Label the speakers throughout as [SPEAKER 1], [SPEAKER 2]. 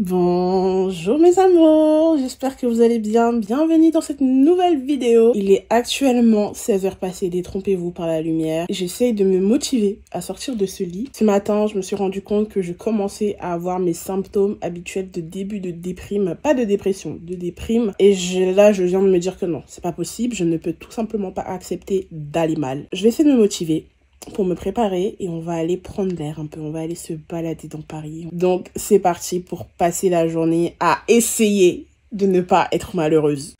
[SPEAKER 1] Bonjour mes amours, j'espère que vous allez bien. Bienvenue dans cette nouvelle vidéo. Il est actuellement 16h passées, détrompez-vous par la lumière. J'essaye de me motiver à sortir de ce lit. Ce matin, je me suis rendu compte que je commençais à avoir mes symptômes habituels de début de déprime. Pas de dépression, de déprime. Et là, je viens de me dire que non, c'est pas possible. Je ne peux tout simplement pas accepter d'aller mal. Je vais essayer de me motiver pour me préparer et on va aller prendre l'air un peu, on va aller se balader dans Paris. Donc c'est parti pour passer la journée à essayer de ne pas être malheureuse.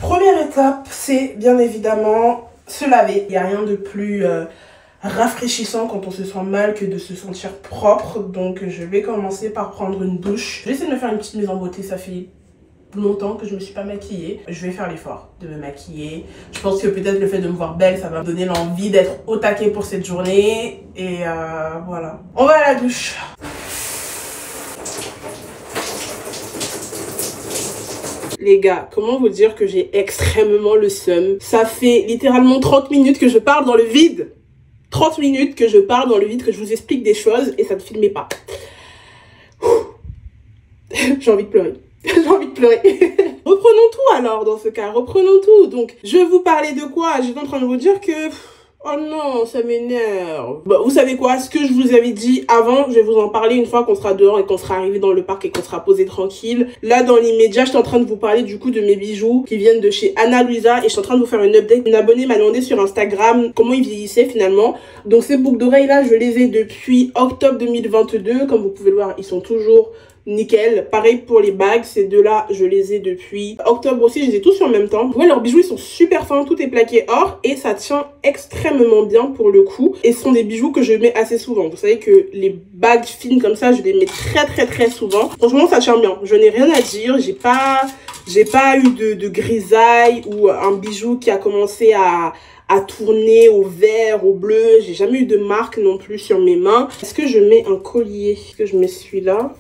[SPEAKER 1] Première étape, c'est bien évidemment se laver. Il n'y a rien de plus rafraîchissant quand on se sent mal que de se sentir propre. Donc je vais commencer par prendre une douche. Je vais essayer de me faire une petite mise en beauté, ça fait longtemps que je me suis pas maquillée. Je vais faire l'effort de me maquiller. Je pense que peut-être le fait de me voir belle, ça va me donner l'envie d'être au taquet pour cette journée. Et voilà. On va à la douche. Les gars, comment vous dire que j'ai extrêmement le seum? Ça fait littéralement 30 minutes que je parle dans le vide. 30 minutes que je parle dans le vide, que je vous explique des choses et ça ne filmait pas. J'ai envie de pleurer. J'ai envie de pleurer. Reprenons tout alors dans ce cas, reprenons tout. Donc, je vais vous parler de quoi? J'étais en train de vous dire que... Oh non, ça m'énerve. Bah, vous savez quoi? Ce que je vous avais dit avant, je vais vous en parler une fois qu'on sera dehors et qu'on sera arrivé dans le parc et qu'on sera posé tranquille. Là, dans l'immédiat, je suis en train de vous parler du coup de mes bijoux qui viennent de chez Ana Luisa et je suis en train de vous faire une update. Une abonnée m'a demandé sur Instagram comment ils vieillissaient finalement. Donc ces boucles d'oreilles là, je les ai depuis octobre 2022. Comme vous pouvez le voir, ils sont toujours nickel. Pareil pour les bagues, ces deux-là, je les ai depuis octobre aussi, je les ai tous en même temps. Ouais, leurs bijoux, ils sont super fins, tout est plaqué or et ça tient extrêmement bien pour le coup. Et ce sont des bijoux que je mets assez souvent. Vous savez que les bagues fines comme ça, je les mets très souvent. Franchement, ça tient bien. Je n'ai rien à dire, j'ai pas eu de grisaille ou un bijou qui a commencé à tourner au vert, au bleu. J'ai jamais eu de marque non plus sur mes mains. Est-ce que je mets un collier? Est-ce que je mets celui-là?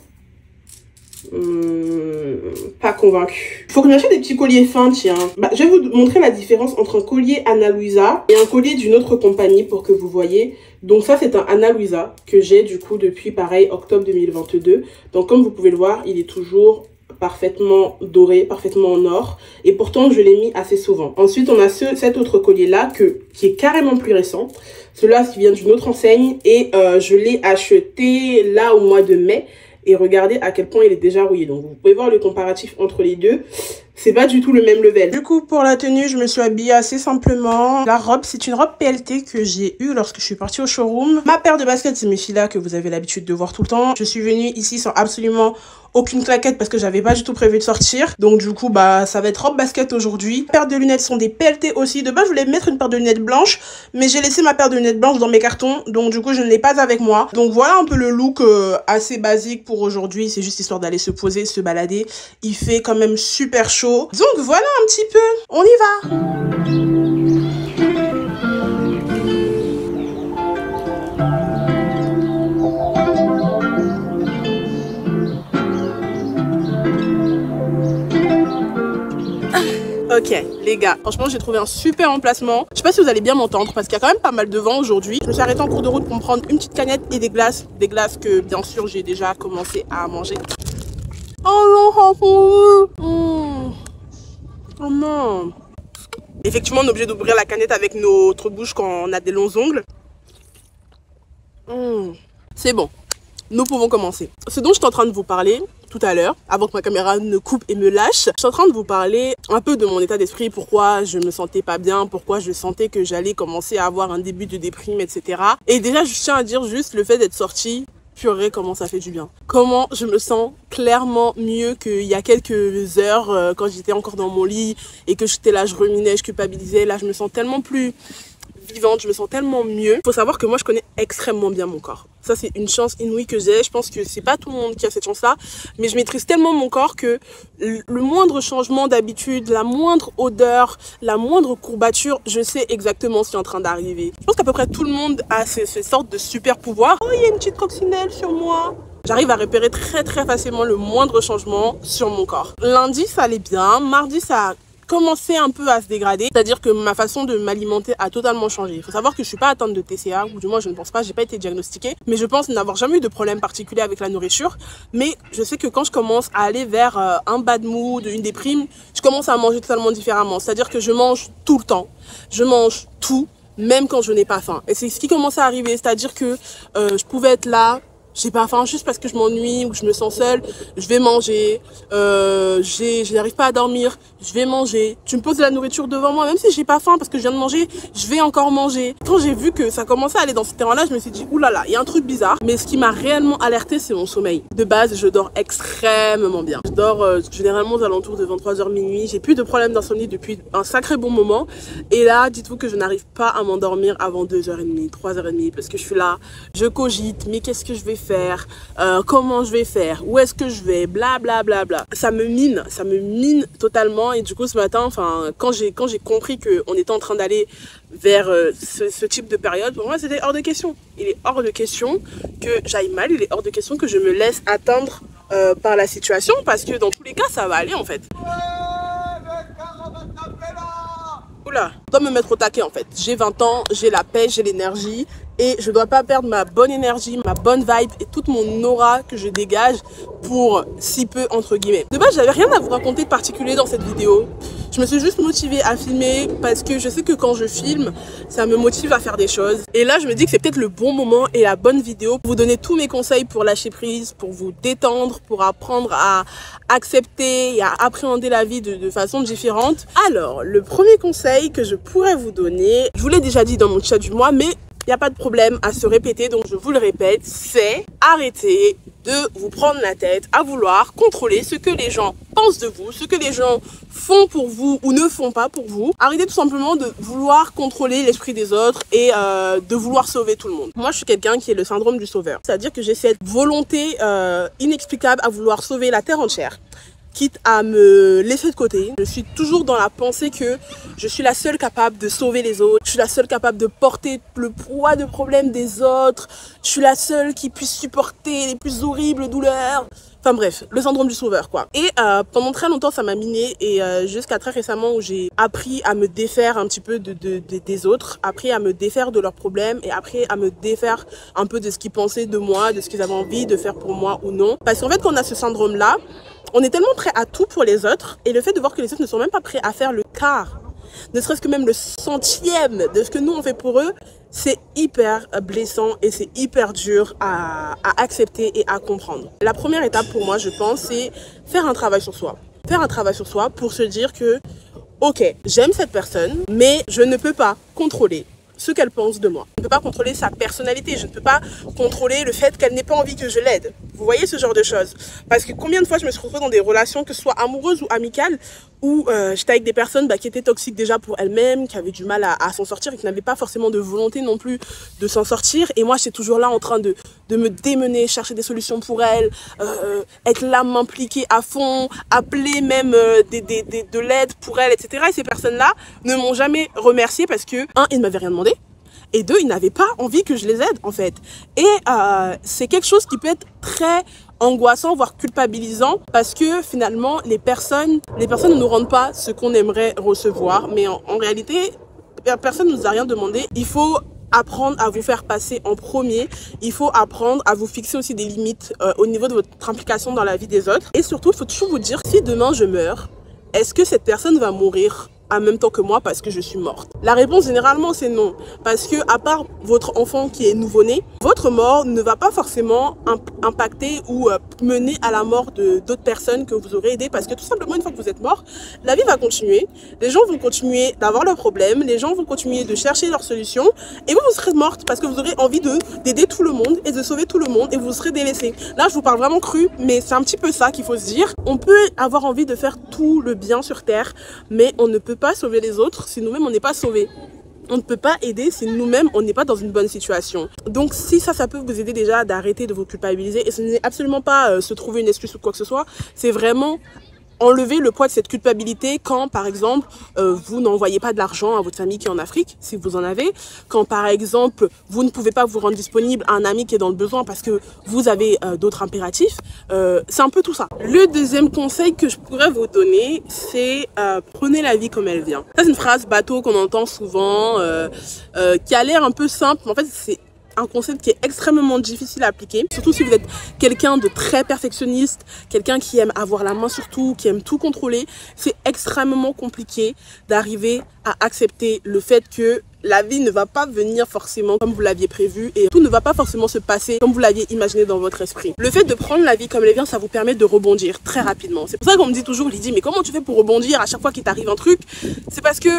[SPEAKER 1] Pas convaincu. Il faut que j'achète des petits colliers fins, tiens. Je vais vous montrer la différence entre un collier Ana Luisa et un collier d'une autre compagnie pour que vous voyez. Donc ça, c'est un Ana Luisa que j'ai du coup depuis pareil octobre 2022. Donc comme vous pouvez le voir, il est toujours parfaitement doré, parfaitement en or. Et pourtant, je l'ai mis assez souvent. Ensuite, on a cet autre collier-là qui est carrément plus récent. Celui-là qui vient d'une autre enseigne et je l'ai acheté là au mois de mai. Et regardez à quel point il est déjà rouillé. Donc vous pouvez voir le comparatif entre les deux. C'est pas du tout le même level. Du coup, pour la tenue, je me suis habillée assez simplement. La robe, c'est une robe PLT que j'ai eue lorsque je suis partie au showroom. Ma paire de baskets, c'est mes filles-là que vous avez l'habitude de voir tout le temps. Je suis venue ici sans absolument aucune claquette parce que j'avais pas du tout prévu de sortir. Donc du coup, ça va être robe basket aujourd'hui. Les paires de lunettes sont des PLT aussi. De base, je voulais mettre une paire de lunettes blanches, mais j'ai laissé ma paire de lunettes blanches dans mes cartons. Donc du coup, je ne l'ai pas avec moi. Donc voilà un peu le look assez basique pour aujourd'hui. C'est juste histoire d'aller se poser, se balader. Il fait quand même super chaud. Donc voilà un petit peu. On y va. Ok les gars, franchement j'ai trouvé un super emplacement. Je sais pas si vous allez bien m'entendre parce qu'il y a quand même pas mal de vent aujourd'hui. Je me suis arrêtée en cours de route pour me prendre une petite canette et des glaces. Des glaces que bien sûr j'ai déjà commencé à manger. Oh non, oh non. Effectivement on est obligé d'ouvrir la canette avec notre bouche quand on a des longs ongles. C'est bon, nous pouvons commencer. Ce dont je suis en train de vous parler tout à l'heure, avant que ma caméra ne coupe et me lâche, je suis en train de vous parler un peu de mon état d'esprit, pourquoi je me sentais pas bien, pourquoi je sentais que j'allais commencer à avoir un début de déprime, etc. Et déjà, je tiens à dire juste le fait d'être sortie, purée, comment ça fait du bien. Comment je me sens clairement mieux qu'il y a quelques heures quand j'étais encore dans mon lit et que j'étais là, je ruminais, je culpabilisais. Là, je me sens tellement plus vivante, je me sens tellement mieux. Faut savoir que moi je connais extrêmement bien mon corps. Ça c'est une chance inouïe que j'ai. Je pense que c'est pas tout le monde qui a cette chance là, mais je maîtrise tellement mon corps que le moindre changement d'habitude, la moindre odeur, la moindre courbature, je sais exactement ce qui est en train d'arriver. Je pense qu'à peu près tout le monde a ces sortes de super pouvoirs. Oh, il y a une petite coccinelle sur moi. J'arrive à repérer très facilement le moindre changement sur mon corps. Lundi ça allait bien, mardi ça commençait un peu à se dégrader, c'est-à-dire que ma façon de m'alimenter a totalement changé. Il faut savoir que je suis pas atteinte de TCA, ou du moins je ne pense pas, j'ai pas été diagnostiquée, mais je pense n'avoir jamais eu de problème particulier avec la nourriture. Mais je sais que quand je commence à aller vers un bad mood, une déprime, je commence à manger totalement différemment. C'est-à-dire que je mange tout le temps, je mange tout, même quand je n'ai pas faim. Et c'est ce qui commence à arriver, c'est-à-dire que je pouvais être là, j'ai pas faim juste parce que je m'ennuie ou que je me sens seule, je vais manger, je n'arrive pas à dormir, je vais manger. Tu me poses de la nourriture devant moi, même si j'ai pas faim parce que je viens de manger, je vais encore manger. Quand j'ai vu que ça commençait à aller dans ce terrain-là, je me suis dit, oulala, il y a un truc bizarre. Mais ce qui m'a réellement alertée, c'est mon sommeil. De base, je dors extrêmement bien. Je dors généralement aux alentours de 23h minuit. J'ai plus de problème d'insomnie depuis un sacré bon moment. Et là, dites-vous que je n'arrive pas à m'endormir avant 2h30, 3h30, parce que je suis là, je cogite, mais qu'est-ce que je vais faire, comment je vais faire, où est-ce que je vais, bla bla bla bla. Ça me mine totalement. Et du coup ce matin, enfin quand j'ai compris qu'on était en train d'aller vers ce type de période, pour moi c'était hors de question. Il est hors de question que j'aille mal, il est hors de question que je me laisse atteindre par la situation, parce que dans tous les cas ça va aller en fait. Oula, je dois me mettre au taquet en fait. J'ai 20 ans, j'ai la pêche, j'ai l'énergie et je dois pas perdre ma bonne énergie, ma bonne vibe et toute mon aura que je dégage pour si peu entre guillemets. De base, j'avais rien à vous raconter de particulier dans cette vidéo. Je me suis juste motivée à filmer parce que je sais que quand je filme, ça me motive à faire des choses. Et là, je me dis que c'est peut-être le bon moment et la bonne vidéo pour vous donner tous mes conseils pour lâcher prise, pour vous détendre, pour apprendre à accepter et à appréhender la vie de façon différente. Alors, le premier conseil que je pourrais vous donner, je vous l'ai déjà dit dans mon chat du mois, mais il n'y a pas de problème à se répéter, donc je vous le répète, c'est arrêter de vous prendre la tête à vouloir contrôler ce que les gens pensent de vous, ce que les gens font pour vous ou ne font pas pour vous. Arrêtez tout simplement de vouloir contrôler l'esprit des autres et de vouloir sauver tout le monde. Moi, je suis quelqu'un qui est le syndrome du sauveur. C'est-à-dire que j'ai cette volonté inexplicable à vouloir sauver la terre entière, quitte à me laisser de côté. Je suis toujours dans la pensée que je suis la seule capable de sauver les autres. Je suis la seule capable de porter le poids de problèmes des autres. Je suis la seule qui puisse supporter les plus horribles douleurs. Enfin bref, le syndrome du sauveur quoi. Et pendant très longtemps ça m'a miné et jusqu'à très récemment où j'ai appris à me défaire un petit peu des autres, appris à me défaire de leurs problèmes et appris à me défaire un peu de ce qu'ils pensaient de moi, de ce qu'ils avaient envie de faire pour moi ou non. Parce qu'en fait quand on a ce syndrome là, on est tellement prêt à tout pour les autres et le fait de voir que les autres ne sont même pas prêts à faire le quart, ne serait-ce que même le centième de ce que nous on fait pour eux, c'est hyper blessant et c'est hyper dur à accepter et à comprendre. La première étape pour moi, je pense, c'est faire un travail sur soi. Faire un travail sur soi pour se dire que, ok, j'aime cette personne, mais je ne peux pas contrôler ce qu'elle pense de moi. Je ne peux pas contrôler sa personnalité, je ne peux pas contrôler le fait qu'elle n'ait pas envie que je l'aide. Vous voyez ce genre de choses? Parce que combien de fois je me suis retrouvée dans des relations, que ce soit amoureuses ou amicales, où j'étais avec des personnes qui étaient toxiques déjà pour elles-mêmes, qui avaient du mal à s'en sortir et qui n'avaient pas forcément de volonté non plus de s'en sortir. Et moi, j'étais toujours là en train de me démener, chercher des solutions pour elles, être là, m'impliquer à fond, appeler même de l'aide pour elles, etc. Et ces personnes-là ne m'ont jamais remercié parce que, un, ils ne m'avaient rien demandé. Et deux, ils n'avaient pas envie que je les aide, en fait. Et c'est quelque chose qui peut être très angoissant, voire culpabilisant, parce que finalement, les personnes ne nous rendent pas ce qu'on aimerait recevoir. Mais en réalité, personne ne nous a rien demandé. Il faut apprendre à vous faire passer en premier. Il faut apprendre à vous fixer aussi des limites au niveau de votre implication dans la vie des autres. Et surtout, il faut toujours vous dire, si demain je meurs, est-ce que cette personne va mourir en même temps que moi parce que je suis morte? La réponse généralement c'est non, parce que à part votre enfant qui est nouveau-né, votre mort ne va pas forcément impacter ou mener à la mort d'autres personnes que vous aurez aidées, parce que tout simplement une fois que vous êtes mort, la vie va continuer, les gens vont continuer d'avoir leurs problèmes, les gens vont continuer de chercher leurs solutions et vous serez morte parce que vous aurez envie d'aider tout le monde et de sauver tout le monde et vous serez délaissé. Là je vous parle vraiment cru, mais c'est un petit peu ça qu'il faut se dire. On peut avoir envie de faire tout le bien sur terre, mais on ne peut pas sauver les autres si nous-mêmes on n'est pas sauvés. On ne peut pas aider si nous-mêmes on n'est pas dans une bonne situation. Donc si ça peut vous aider déjà d'arrêter de vous culpabiliser, et ce n'est absolument pas se trouver une excuse ou quoi que ce soit, c'est vraiment enlever le poids de cette culpabilité quand, par exemple, vous n'envoyez pas de l'argent à votre famille qui est en Afrique, si vous en avez. Quand, par exemple, vous ne pouvez pas vous rendre disponible à un ami qui est dans le besoin parce que vous avez d'autres impératifs. C'est un peu tout ça. Le deuxième conseil que je pourrais vous donner, c'est prenez la vie comme elle vient. Ça, c'est une phrase bateau qu'on entend souvent, qui a l'air un peu simple, mais en fait, c'est un concept qui est extrêmement difficile à appliquer, surtout si vous êtes quelqu'un de très perfectionniste, quelqu'un qui aime avoir la main sur tout, qui aime tout contrôler. C'est extrêmement compliqué d'arriver à accepter le fait que la vie ne va pas venir forcément comme vous l'aviez prévu et tout ne va pas forcément se passer comme vous l'aviez imaginé dans votre esprit. Le fait de prendre la vie comme elle vient, ça vous permet de rebondir très rapidement. C'est pour ça qu'on me dit toujours, Lydie, mais comment tu fais pour rebondir à chaque fois qu'il t'arrive un truc? C'est parce que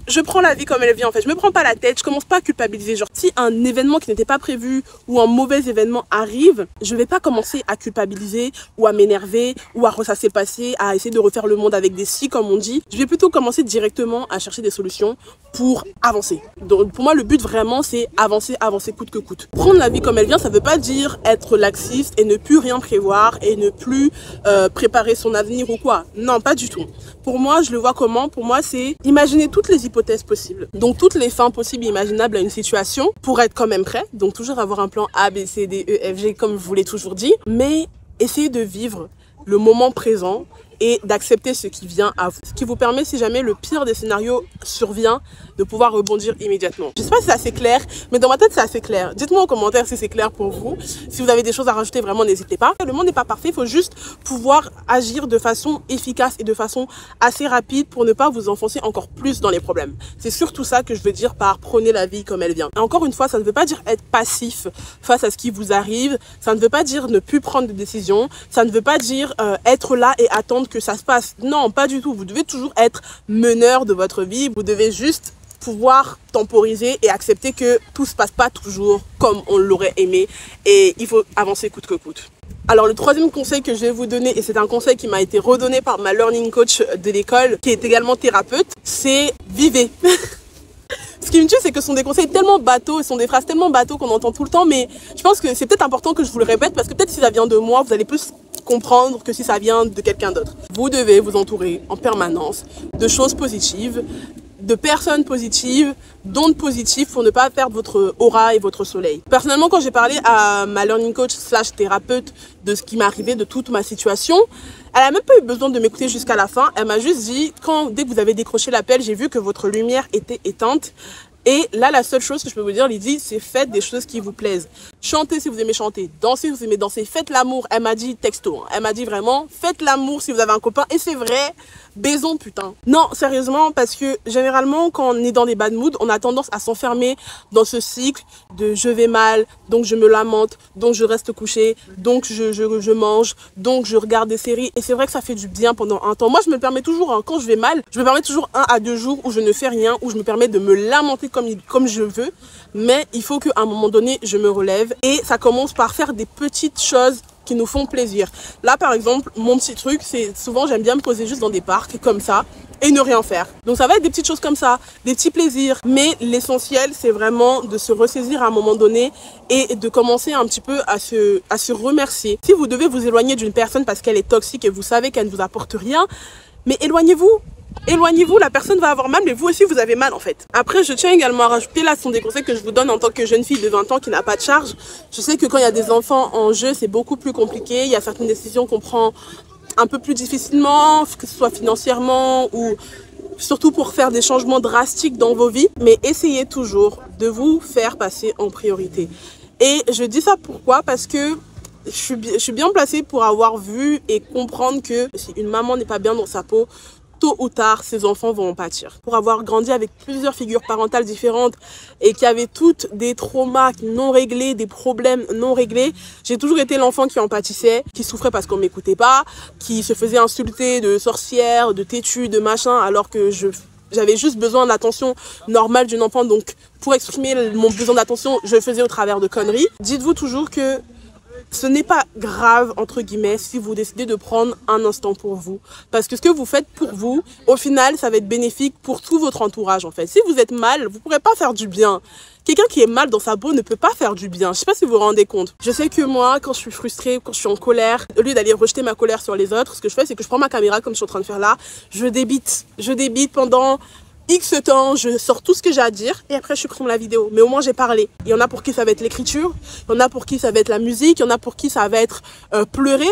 [SPEAKER 1] je prends la vie comme elle vient en fait. Je me prends pas la tête, je commence pas à culpabiliser. Genre si un événement qui n'était pas prévu ou un mauvais événement arrive, je vais pas commencer à culpabiliser ou à m'énerver ou à ressasser le passé, à essayer de refaire le monde avec des si comme on dit. Je vais plutôt commencer directement à chercher des solutions pour avancer. Donc pour moi le but vraiment c'est avancer coûte que coûte. Prendre la vie comme elle vient, ça veut pas dire être laxiste et ne plus rien prévoir et ne plus préparer son avenir ou quoi. Non, pas du tout. Pour moi, je le vois comment? Pour moi, c'est imaginer toutes les hypothèses possibles. Donc toutes les fins possibles et imaginables à une situation pour être quand même prêt. Donc toujours avoir un plan A, B, C, D, E, F, G comme je vous l'ai toujours dit. Mais essayer de vivre le moment présent et d'accepter ce qui vient à vous. Ce qui vous permet, si jamais le pire des scénarios survient, de pouvoir rebondir immédiatement. Je sais pas si c'est assez clair, mais dans ma tête, c'est assez clair. Dites-moi en commentaire si c'est clair pour vous. Si vous avez des choses à rajouter, vraiment, n'hésitez pas. Le monde n'est pas parfait, il faut juste pouvoir agir de façon efficace et de façon assez rapide pour ne pas vous enfoncer encore plus dans les problèmes. C'est surtout ça que je veux dire par prenez la vie comme elle vient. Et encore une fois, ça ne veut pas dire être passif face à ce qui vous arrive. Ça ne veut pas dire ne plus prendre de décisions. Ça ne veut pas dire être là et attendre que ça se passe. Non, pas du tout. Vous devez toujours être meneur de votre vie. Vous devez juste pouvoir temporiser et accepter que tout se passe pas toujours comme on l'aurait aimé et il faut avancer coûte que coûte. Alors le troisième conseil que je vais vous donner, et c'est un conseil qui m'a été redonné par ma learning coach de l'école qui est également thérapeute, c'est vivez. Ce qui me tue, c'est que ce sont des conseils tellement bateaux, ce sont des phrases tellement bateaux qu'on entend tout le temps, mais je pense que c'est peut-être important que je vous le répète parce que peut-être si ça vient de moi, vous allez plus comprendre que si ça vient de quelqu'un d'autre. Vous devez vous entourer en permanence de choses positives, de personnes positives, d'ondes positives pour ne pas perdre votre aura et votre soleil. Personnellement, quand j'ai parlé à ma learning coach / thérapeute de ce qui m'est arrivé, de toute ma situation, elle a même pas eu besoin de m'écouter jusqu'à la fin. Elle m'a juste dit, dès que vous avez décroché l'appel, j'ai vu que votre lumière était éteinte. Et là, la seule chose que je peux vous dire, Lydie, c'est faites des choses qui vous plaisent. Chantez si vous aimez chanter, dansez si vous aimez danser, faites l'amour. Elle m'a dit texto, hein. Elle m'a dit vraiment, faites l'amour si vous avez un copain. Et c'est vrai, baisons putain. Non, sérieusement, parce que généralement, quand on est dans des bad moods, on a tendance à s'enfermer dans ce cycle de je vais mal, donc je me lamente, donc je reste couché, donc je mange, donc je regarde des séries. Et c'est vrai que ça fait du bien pendant un temps. Moi, je me permets toujours, hein, quand je vais mal, je me permets toujours 1 à 2 jours où je ne fais rien, où je me permets de me lamenter comme je veux. Mais il faut qu'à un moment donné, je me relève. Et ça commence par faire des petites choses qui nous font plaisir. Là, par exemple, mon petit truc, c'est souvent, j'aime bien me poser juste dans des parcs comme ça et ne rien faire. Donc, ça va être des petites choses comme ça, des petits plaisirs. Mais l'essentiel, c'est vraiment de se ressaisir à un moment donné et de commencer un petit peu à se remercier. Si vous devez vous éloigner d'une personne parce qu'elle est toxique et vous savez qu'elle ne vous apporte rien, mais éloignez-vous. Éloignez-vous, la personne va avoir mal, mais vous aussi vous avez mal en fait. Après, je tiens également à rajouter, là ce sont des conseils que je vous donne en tant que jeune fille de 20 ans qui n'a pas de charge. Je sais que quand il y a des enfants en jeu, c'est beaucoup plus compliqué. Il y a certaines décisions qu'on prend un peu plus difficilement, que ce soit financièrement ou surtout pour faire des changements drastiques dans vos vies. Mais essayez toujours de vous faire passer en priorité. Et je dis ça pourquoi? Parce que je suis bien placée pour avoir vu et comprendre que si une maman n'est pas bien dans sa peau, tôt ou tard, ses enfants vont en pâtir. Pour avoir grandi avec plusieurs figures parentales différentes et qui avaient toutes des traumas non réglés, des problèmes non réglés, j'ai toujours été l'enfant qui en pâtissait, qui souffrait parce qu'on m'écoutait pas, qui se faisait insulter de sorcière, de têtue, de machin, alors que j'avais juste besoin d'attention normale d'une enfant. Donc, pour exprimer mon besoin d'attention, je le faisais au travers de conneries. Dites-vous toujours que ce n'est pas grave, entre guillemets, si vous décidez de prendre un instant pour vous. Parce que ce que vous faites pour vous, au final, ça va être bénéfique pour tout votre entourage, en fait. Si vous êtes mal, vous ne pourrez pas faire du bien. Quelqu'un qui est mal dans sa peau ne peut pas faire du bien. Je sais pas si vous vous rendez compte. Je sais que moi, quand je suis frustrée, quand je suis en colère, au lieu d'aller rejeter ma colère sur les autres, ce que je fais, c'est que je prends ma caméra comme je suis en train de faire là, je débite. Je débite pendant X temps, je sors tout ce que j'ai à dire et après je supprime la vidéo. Mais au moins j'ai parlé. Il y en a pour qui ça va être l'écriture, il y en a pour qui ça va être la musique, il y en a pour qui ça va être pleurer.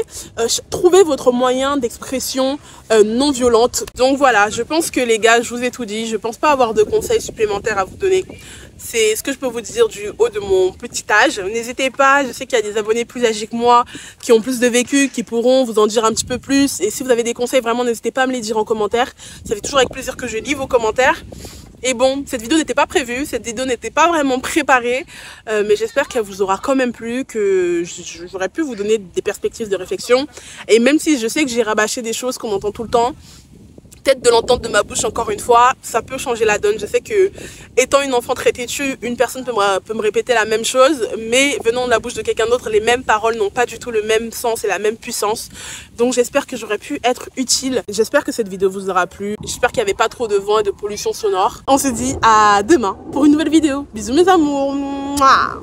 [SPEAKER 1] Trouvez votre moyen d'expression non violente. Donc voilà, je pense que les gars, je vous ai tout dit. Je pense pas avoir de conseils supplémentaires à vous donner. C'est ce que je peux vous dire du haut de mon petit âge. N'hésitez pas, je sais qu'il y a des abonnés plus âgés que moi, qui ont plus de vécu, qui pourront vous en dire un petit peu plus. Et si vous avez des conseils, vraiment, n'hésitez pas à me les dire en commentaire. Ça fait toujours avec plaisir que je lis vos commentaires. Et bon, cette vidéo n'était pas prévue, cette vidéo n'était pas vraiment préparée, mais j'espère qu'elle vous aura quand même plu, que j'aurais pu vous donner des perspectives de réflexion. Et même si je sais que j'ai rabâché des choses qu'on entend tout le temps, peut-être de l'entendre de ma bouche encore une fois, ça peut changer la donne. Je sais que, étant une enfant très têtue, une personne peut me répéter la même chose, mais venant de la bouche de quelqu'un d'autre, les mêmes paroles n'ont pas du tout le même sens et la même puissance. Donc j'espère que j'aurais pu être utile. J'espère que cette vidéo vous aura plu. J'espère qu'il n'y avait pas trop de vent et de pollution sonore. On se dit à demain pour une nouvelle vidéo. Bisous mes amours. Mouah.